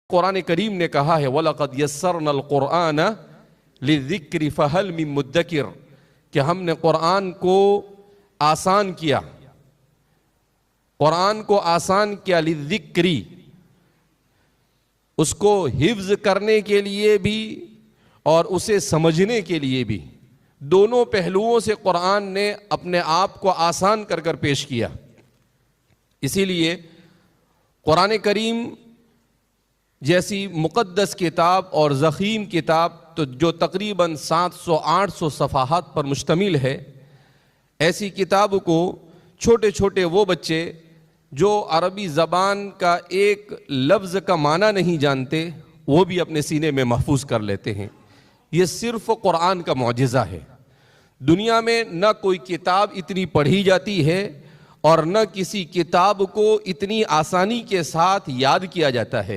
कुरान करीम ने कहा है वलक़द यस्सरनल कुरआन लिज़िक्रि फ़हल मिन मुद्दकिर, कि हमने कुरान को आसान किया, कुरान को आसान किया लिज़िक्रि, उसको हिफ्ज़ करने के लिए भी और उसे समझने के लिए भी, दोनों पहलुओं से कुरान ने अपने आप को आसान कर कर पेश किया। इसीलिए कुरान करीम जैसी मुक़द्दस किताब और ज़ख़ीम किताब तो जो तकरीबन 700-800 सफ़ाहात पर मुश्तमिल है, ऐसी किताब को छोटे छोटे वो बच्चे जो अरबी ज़बान का एक लफ्ज़ का माना नहीं जानते वो भी अपने सीने में महफूज कर लेते हैं। ये सिर्फ़ कुरान का मौजिज़ा है। दुनिया में न कोई किताब इतनी पढ़ी जाती है और न किसी किताब को इतनी आसानी के साथ याद किया जाता है।